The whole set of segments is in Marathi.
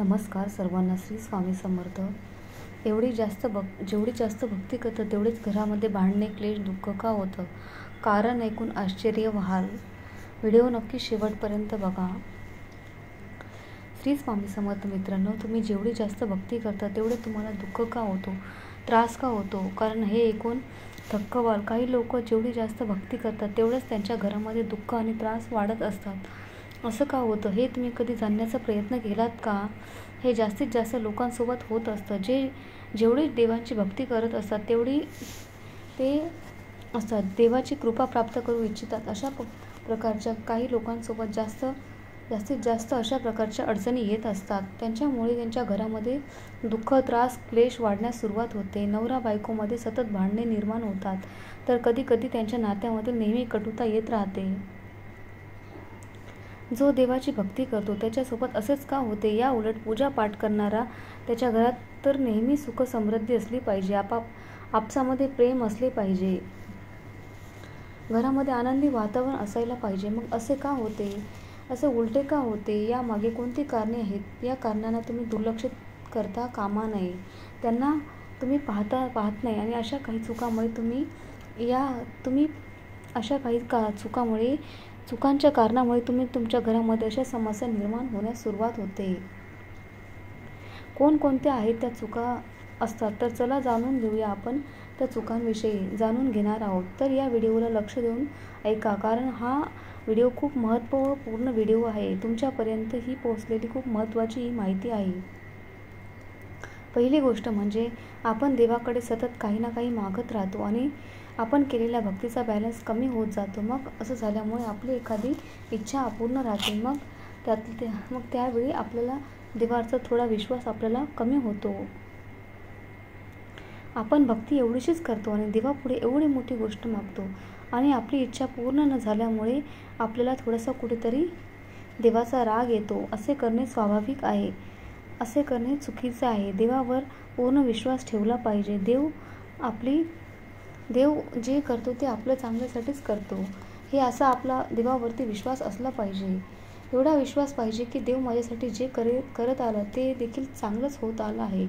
नमस्कार सर्वांना. श्री स्वामी समर्थ. जेवढी जास्त भक्ती करतं तेवढेच घरामध्ये भांडणे, क्लेश, दुःख का होतं? कारण ऐकून आश्चर्य व्हाल. व्हिडिओ नक्की शेवटपर्यंत बघा. श्री स्वामी समर्थ. मित्रांनो, तुम्ही जेवढी जास्त भक्ती करता तेवढे तुम्हाला दुःख का होतो, त्रास का होतो? कारण हे ऐकून थक्क व्हाल. काही लोक जेवढी जास्त भक्ती करतात तेवढंच त्यांच्या घरामध्ये दुःख आणि त्रास वाढत असतात. असं का होतं हे तुम्ही कधी जाणण्याचा प्रयत्न केलात का? हे जास्तीत जास्त लोकांसोबत होत असतं. जेवढी देवांची भक्ती करत असतात तेवढी ते देवाची कृपा प्राप्त करू इच्छितात. अशा प्रकारच्या काही लोकांसोबत जास्तीत जास्त अशा प्रकारच्या अडचणी येत असतात. त्यांच्यामुळे त्यांच्या घरामध्ये दुःख, त्रास, क्लेश वाढण्यास सुरुवात होते. नवरा बायकोमध्ये सतत भांडणे निर्माण होतात. तर कधी कधी त्यांच्या नात्यामध्ये नेहमी कटुता येत राहते. जो देवाची भक्ती करतो त्याच्यासोबत असेच का होते? या उलट पूजा पाठ करणारा त्याच्या घरात तर नेहमी सुख समृद्धी असली पाहिजे. आपसामध्ये प्रेम असले पाहिजे. घरामध्ये आनंदी वातावरण असायला पाहिजे. मग असे का होते? असे उलटे का होते? यामागे कोणती कारणे आहेत? या कारणांना तुम्ही दुर्लक्षित करता कामा नये. त्यांना तुम्ही पाहत नाही आणि अशा काही चुकांच्या कारणामुळे तुमच्या घरामध्ये अशा समस्या निर्माण होण्यास सुरुवात होते. कोणकोणत्या आहेत त्या चुका असतात? तर चला जाणून घेऊया. आपण त्या चुकांविषयी जाणून घेणार आहोत. तर या व्हिडिओला लक्ष देऊन ऐका, कारण हा व्हिडिओ खूप महत्त्वपूर्ण व्हिडिओ आहे. तुमच्यापर्यंत ही पोहोचलेली खूप महत्त्वाची ही माहिती आहे. पहिली गोष्ट म्हणजे आपण देवाकडे सतत काही ना काही मागत राहतो आणि आपण केलेल्या भक्तीचा बॅलन्स कमी होत जातो. मग असं झाल्यामुळे आपली एखादी इच्छा अपूर्ण राहते. मग त्यावेळी आपल्याला देवाचा थोडा विश्वास आपल्याला कमी होतो. आपण भक्ती एवढीशीच करतो आणि देवापुढे एवढी मोठी गोष्ट मागतो आणि आपली इच्छा पूर्ण न झाल्यामुळे आपल्याला थोडासा कुठेतरी देवाचा राग येतो. असे करणे स्वाभाविक आहे. असे करणे चुकीचे आहे. देवावर पूर्ण विश्वास ठेवला पाहिजे. देव जे करतो ते आपल्या चांगल्यासाठीच करतो. हे असा आपला देवावरती विश्वास असला पाहिजे. एवढा विश्वास पाहिजे की देव माझ्यासाठी जे करत आलं ते देखील चांगलंच होत आलं आहे.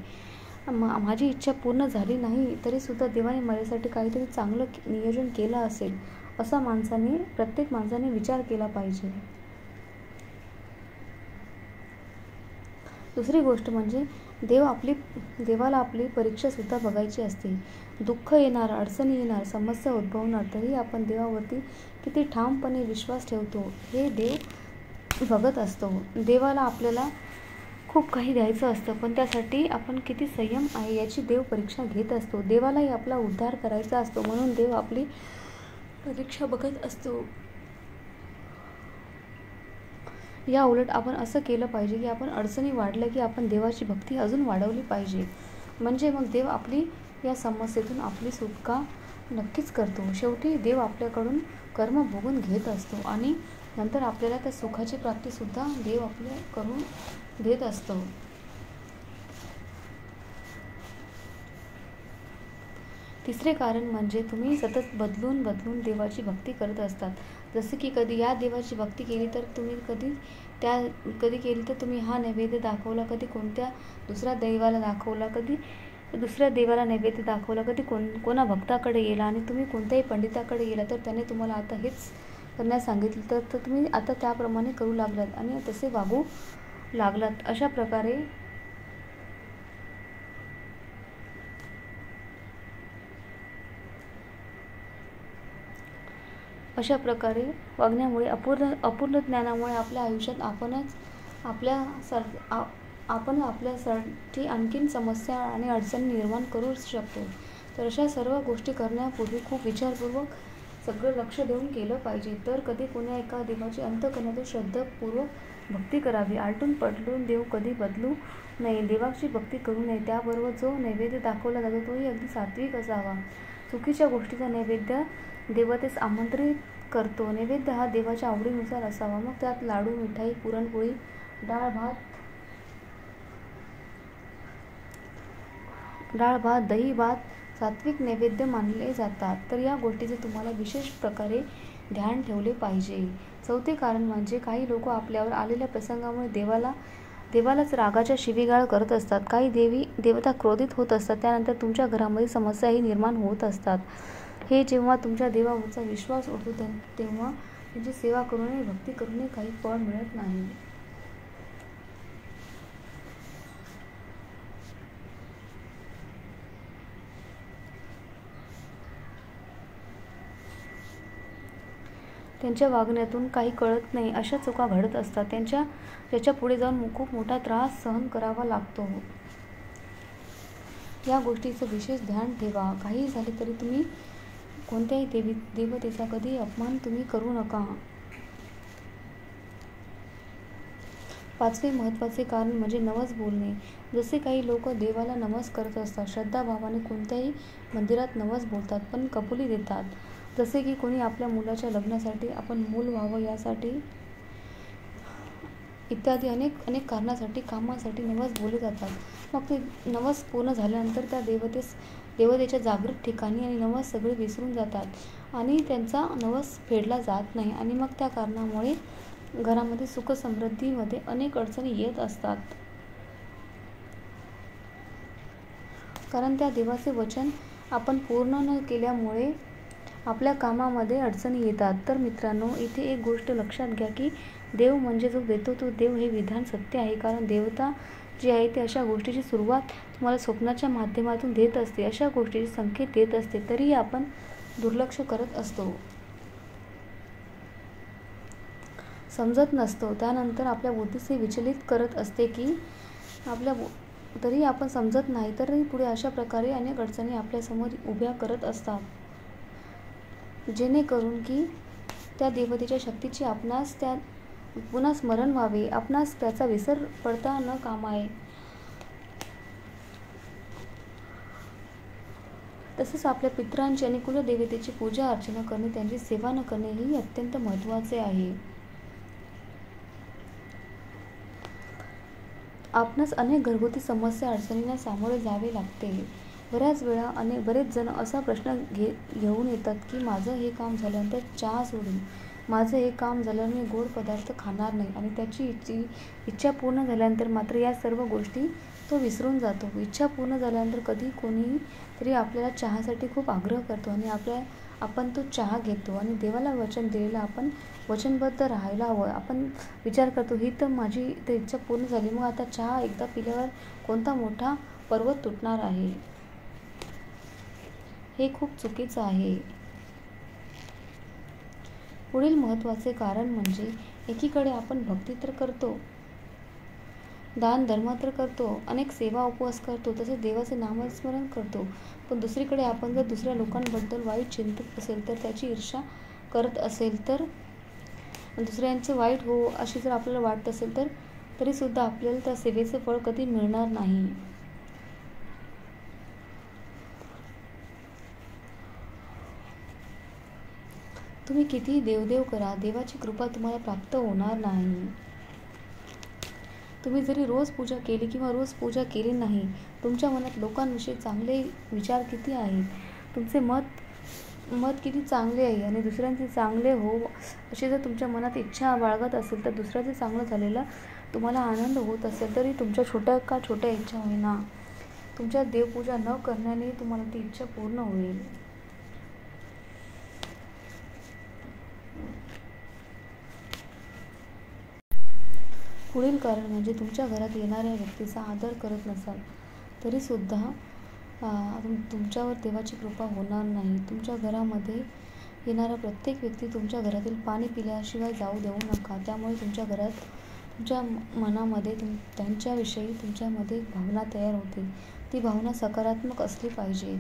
माझी इच्छा पूर्ण झाली नाही तरीसुद्धा देवाने माझ्यासाठी काहीतरी चांगलं नियोजन केलं असेल, असा प्रत्येक माणसाने विचार केला पाहिजे. दुसरी गोष्ट म्हणजे देवाला आपली परीक्षासुद्धा बघायची असते. दुःख येणार, अडचणी येणार, समस्या उद्भवणार, तरी आपण देवावरती किती ठामपणे विश्वास ठेवतो हे देव बघत असतो. देवाला आपल्याला खूप काही द्यायचं असतं, पण त्यासाठी आपण किती संयम आहे याची देव परीक्षा घेत असतो. देवालाही आपला उद्धार करायचा असतो, म्हणून देव आपली परीक्षा बघत असतो. या उलट आपण असं केलं पाहिजे की आपण अडचणी वाढल्या की आपण देवाची भक्ती अजून वाढवली पाहिजे. म्हणजे मग देव आपली या समस्येतून आपली सुटका नक्कीच करतो. शेवटी देव आपल्याकडून कर्म भोगून घेत असतो आणि नंतर आपल्याला त्या सुखाची प्राप्तीसुद्धा देव आपल्या करून देत असतो. तिसरे कारण म्हणजे तुम्ही सतत बदलून देवाची भक्ती करत असतात. जसे की कधी या देवाची भक्ती केली तर तुम्ही हा नैवेद्य दाखवला, कधी कोणत्या दुसऱ्या देवाला दाखवला, कधी दुसऱ्या देवाला नैवेद्य दाखवला, कधी कोणा भक्ताकडे गेला आणि तुम्ही कोणत्याही पंडिताकडे गेला तर त्याने तुम्हाला आता हेच करण्यास सांगितलं तर तुम्ही आता त्याप्रमाणे करू लागलात आणि तसे वागू लागलात. अशा प्रकारे वागण्यामुळे अपूर्ण ज्ञानामुळे आपल्या आयुष्यात आपण आपल्यासाठी आणखीन समस्या आणि अडचणी निर्माण करू शकतो. तर अशा सर्व गोष्टी करण्यापूर्वी खूप विचारपूर्वक सगळं लक्ष देऊन केलं पाहिजे. तर कधी कोण्या एका देवाची अंतःकरणातून श्रद्धापूर्वक भक्ती करावी. आलटून पलटून देव कधी बदलू नये. देवाची भक्ती करू नये. त्याबरोबर जो नैवेद्य दाखवला जातो तोही अगदी सात्विक असावा. चुकीच्या गोष्टीचा नैवेद्य देवतेस आमंत्रित करतो. नैवेद्य हा देवाच्या आवडीनुसार असावा. मग त्यात लाडू, मिठाई, पुरणपोळी, डाळ भात, दही भात सात्विक नैवेद्य मानले जातात. तर या गोष्टीचे तुम्हाला विशेष प्रकारे ध्यान ठेवले पाहिजे. चौथे कारण म्हणजे काही लोक आपल्यावर आलेल्या प्रसंगामुळे देवाला देवालाच रागाच्या शिवीगाळ करत असतात. काही देवता क्रोधित होत असतात. त्यानंतर तुमच्या घरामध्ये समस्याही निर्माण होत असतात. हे जेव्हा तुमच्या देवावरचा विश्वास उडतो तेव्हा त्यांची सेवा करूनही भक्ती करूनही काही फळ मिळत नाही. त्यांच्या वागण्यातून काही कळत नाही अशा चुका घडत असतात. त्याच्या पुढे जाऊन खूप मोठा त्रास सहन करावा लागतो. या गोष्टीचं विशेष ध्यान ठेवा. काही झाले तरी तुम्ही कोणत्याही देवतेचा कधी अपमान तुम्ही करू नका. 5वे महत्त्वाचे कारण म्हणजे नवस बोलणे. जसे काही लोक देवाला नवस करत असतात, श्रद्धाभावाने कोणत्याही मंदिरात नवस बोलतात, पण कबुली देतात. जसे की कोणी आपल्या मुलाच्या लग्नासाठी, आपण मूल व्हावं यासाठी इत्यादी अनेक कारणासाठी, कामासाठी नवस बोलले जातात. मग ते नवस पूर्ण झाल्यानंतर त्या देवतेच्या जागृत ठिकाणी आणि नवस सगळे विसरून जातात आणि त्यांचा नवस फेडला जात नाही आणि मग त्या कारणामुळे घरामध्ये सुख समृद्धीमध्ये अनेक अडचणी येत असतात. कारण त्या देवाचे वचन आपण पूर्ण न केल्यामुळे आपल्या कामामध्ये अडचणी येतात. तर मित्रांनो, इथे एक गोष्ट लक्षात घ्या की देव म्हणजे जो देतो तो देव हे विधान सत्य आहे. कारण देवता जी आहे ते अशा गोष्टीची सुरुवात तुम्हाला स्वप्नाच्या माध्यमातून देत असते, अशा गोष्टीचे संकेत देत असते, तरीही आपण दुर्लक्ष करत असतो, समजत नसतो. त्यानंतर आपल्या बुद्धीचे विचलित करत असते की तरी आपण समजत नाही, तरी पुढे अशा प्रकारे अनेक अडचणी आपल्यासमोर उभ्या करत असतात, जेणेकरून की त्या देवतेच्या शक्तीची आपणास पुन्हा स्मरण व्हावे, आपणास त्याचा विसर पडता न कामाये. तसेच आपल्या पितरांची आणि कुलदेवतेची पूजा अर्चना करणे, त्यांची सेवा न करणे ही अत्यंत महत्त्वाचे आहे. आपणास अनेक घरगुती समस्या अडचणींना सामोरे जावे लागते. बऱ्याच वेळा बरेच जण असा प्रश्न घेऊन येतात की माझं हे काम झाल्यानंतर चहा सोडून, माझं हे काम झाल्यावर मी गोड पदार्थ खाणार नाही, आणि त्याची इच्छा पूर्ण झाल्यानंतर मात्र या सर्व गोष्टी तो विसरून जातो. इच्छा पूर्ण झाल्यानंतर कधी कोणी तरी आपल्याला चहासाठी खूप आग्रह करतो आणि आपण तो चहा घेतो आणि देवाला वचन दिलेलं आपण वचनबद्ध राहायला हवं. आपण विचार करतो ही तर माझी इच्छा पूर्ण झाली, मग आता चहा एकदा पिल्यावर कोणता मोठा पर्वत तुटणार आहे. हे खूप चुकीचं आहे. पुढील महत्त्वाचे कारण म्हणजे एकीकडे आपण भक्ती तर करतो, दान धर्म तर करतो, अनेक सेवा उपवास करतो, तसेच देवाचे नामस्मरण करतो, पण दुसरीकडे आपण जर दुसऱ्या लोकांबद्दल वाईट चिंतत असेल तर, त्याची ईर्ष्या करत असेल तर, दुसऱ्यांचे वाईट हो अशी जर आपल्याला वाटत असेल तर तरीसुद्धा आपल्याला त्या सेवेचे फळ कधी मिळणार नाही. तुम्ही कितीही देवदेव करा, देवाची कृपा तुम्हाला प्राप्त होणार नाही. तुम्ही जरी रोज पूजा केली किंवा रोज पूजा केली नाही, तुमच्या मनात लोकांविषयी चांगले विचार किती आहेत, तुमचे मत किती चांगले आहे आणि दुसऱ्यांचे चांगले हो अशी जर तुमच्या मनात इच्छा बाळगत असेल तर दुसऱ्याचे चांगलं झालेला तुम्हाला आनंद होत असेल तरी तुमच्या छोट्या इच्छा होईना, तुमच्या देवपूजा न करण्याने तुम्हाला ती इच्छा पूर्ण होईल. पुढील कारण म्हणजे तुमच्या घरात येणाऱ्या व्यक्तीचा आदर करत नसाल तरीसुद्धा तुमच्यावर देवाची कृपा होणार नाही. तुमच्या घरामध्ये येणारा प्रत्येक व्यक्ती तुमच्या घरातील पाणी पिल्याशिवाय जाऊ देऊ नका. त्यामुळे तुमच्या घरात, तुमच्या मनामध्ये त्यांच्याविषयी तुमच्यामध्ये एक भावना तयार होते. ती भावना सकारात्मक असली पाहिजे.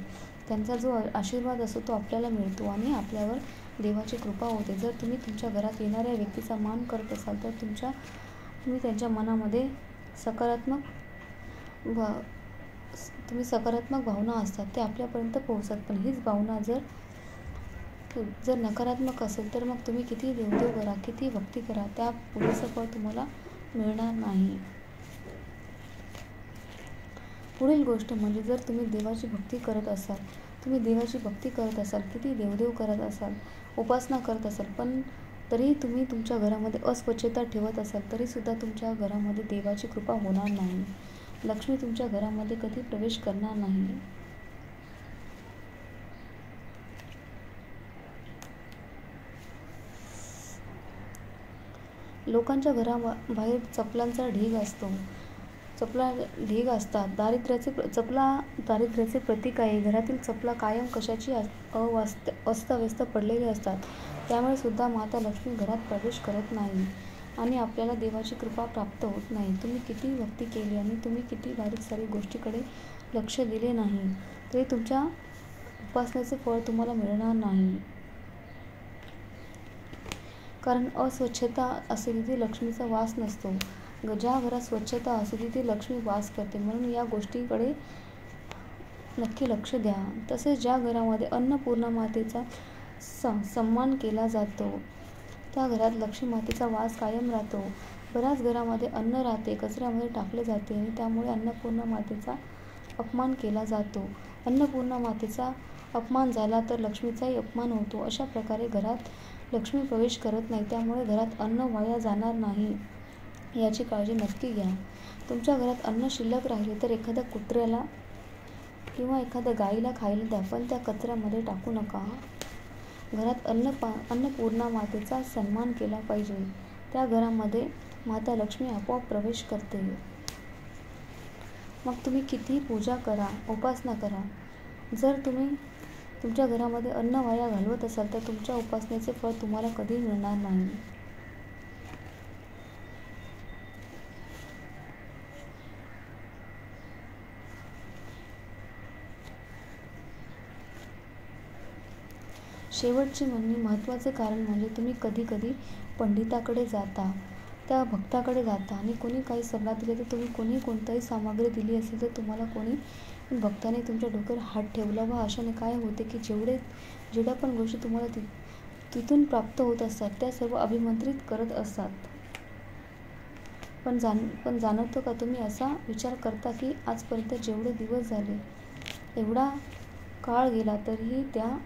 त्यांचा जो आशीर्वाद असतो तो आपल्याला मिळतो आणि आपल्यावर देवाची कृपा होते. जर तुम्ही तुमच्या घरात येणाऱ्या व्यक्तीचा मान करत असाल तर तुम्ही त्यांच्या मनामध्ये सकारात्मक भावना असतात ते आपल्यापर्यंत पोहोचतात. पण हीच भावना जर नकारात्मक असेल तर मग तुम्ही किती देवदेव करा, किती भक्ती करा, त्या पुरेसं फळ तुम्हाला मिळणार नाही. पुढील गोष्ट म्हणजे जर तुम्ही देवाची भक्ती करत असाल, किती देवदेव करत असाल, उपासना करत असाल, पण तरीही तुम्ही तुमच्या घरामध्ये अस्वच्छता ठेवत असाल तरीसुद्धा तुमच्या घरामध्ये देवाची कृपा होणार नाही. लक्ष्मी तुमच्या घरामध्ये कधी प्रवेश करणार नाही. लोकांच्या घराबाहेर चपलांचा ढीग असतो. चपला ढीग असतात. चपला दारिद्र्याचे प्रतीक आहे. घरातील चपला कायम कशाची अस्ताव्यस्त पडलेली असतात. त्यामुळे सुद्धा माता लक्ष्मी घरात प्रवेश करत नाही आणि आपल्याला देवाची कृपा प्राप्त होत नाही. तुम्ही किती भक्ती केली आणि तुम्ही किती बारीक सारीक गोष्टीकडे लक्ष दिले नाही तरी तुमच्या उपासनेचे फळ तुम्हाला मिळणार नाही. कारण अस्वच्छता असते तिथे लक्ष्मीचा वास नसतो. ज्या घरात स्वच्छता असते तिथे लक्ष्मी वास करते. म्हणून या गोष्टीकडे नक्की लक्ष द्या. तसेच ज्या घरामध्ये अन्नपूर्णा मातेचा सन्मान केला जातो त्या घरात लक्ष्मी मातेचा वास कायम राहतो. बऱ्याच घरामध्ये अन्न राहते, कचऱ्यामध्ये टाकले जाते आणि त्यामुळे अन्नपूर्णा मातेचा अपमान केला जातो. अन्नपूर्णा मातेचा अपमान झाला तर लक्ष्मीचाही अपमान होतो. अशा प्रकारे घरात लक्ष्मी प्रवेश करत नाही. त्यामुळे घरात अन्न वाया जाणार नाही याची काळजी नक्की घ्या. तुमच्या घरात अन्न शिल्लक राहिले तर एखाद्या कुत्र्याला किंवा एखाद्या गाईला खायला द्या, पण त्या कचऱ्यामध्ये टाकू नका. घरात अन्नपूर्णा मातेचा सन्मान केला पाहिजे. त्या घरामध्ये माता लक्ष्मी आपोआप प्रवेश करते. मग तुम्ही कितीही पूजा करा, उपासना करा, जर तुम्ही तुमच्या घरामध्ये अन्न वाया घालवत असाल तर तुमच्या उपासनेचे फळ तुम्हाला कधी मिळणार नाही. शेवटची महत्त्वाचे कारण म्हणजे तुम्ही कधी कधी पंडिताकडे जाता, त्या भक्ताकडे जाता आणि कोणी काही सल्ला दिले तर तुम्ही कोणी कोणताही सामग्री दिली असेल तर तुम्हाला कोणी भक्ताने तुमच्या डोक्यावर हात ठेवला व अशाने काय होते की जेवढ्या पण गोष्टी तुम्हाला तिथून प्राप्त होत असतात त्या सर्व अभिमंत्रित करत असतात. पण जाणवतं का तुम्ही असा विचार करता की आजपर्यंत जेवढे दिवस झाले, एवढा काळ गेला तरीही त्या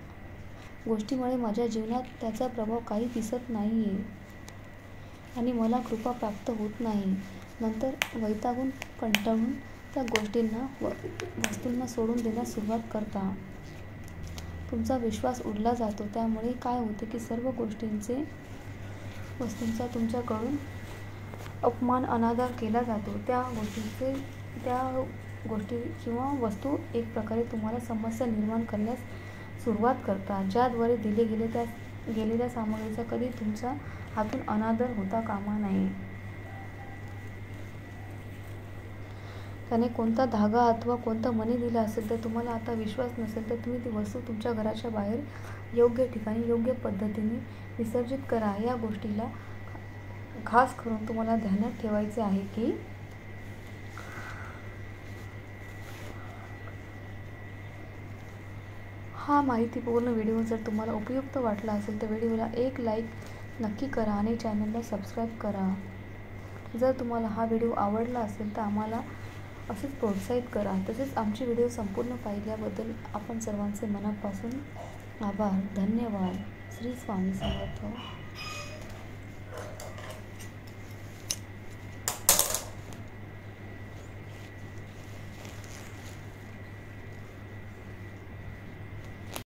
गोष्टीमुळे माझ्या जीवनात त्याचा प्रभाव काही दिसत नाही आहे आणि मला कृपा प्राप्त होत नाही. नंतर वैतागून कंटाळून त्या गोष्टींना वस्तूंना सोडून देण्यास सुरुवात करता. तुमचा विश्वास उडला जातो. त्यामुळे काय होते की सर्व वस्तूंचा तुमच्याकडून अपमान अनादर केला जातो. त्या गोष्टी किंवा वस्तू एक प्रकारे तुम्हाला समस्या निर्माण करण्यास सुरुवात करतात. ज्याद्वारे गेलेल्या सामग्रीचा कधी तुमच्या हातून अनादर होता कामा नये. त्याने कोणता धागा अथवा कोणतं मणी दिलं असेल तर तुम्हाला आता विश्वास नसेल तर तुम्ही ती वस्तू तुमच्या घराच्या बाहेर योग्य ठिकाणी योग्य पद्धतीने विसर्जित करा. या गोष्टीला खास करून तुम्हाला ध्यानात ठेवायचे आहे की हा माहितीपूर्ण व्हिडिओ जर तुम्हाला उपयुक्त वाटला असेल तर व्हिडिओला एक लाईक नक्की करा आणि चॅनलला सबस्क्राईब करा. जर तुम्हाला हा व्हिडिओ आवडला असेल तर आम्हाला असेच प्रोत्साहित करा. तसेच आमचे व्हिडिओ संपूर्ण पाहिल्याबद्दल आपण सर्वांचे मनापासून आभार. धन्यवाद. श्री स्वामी समर्थ.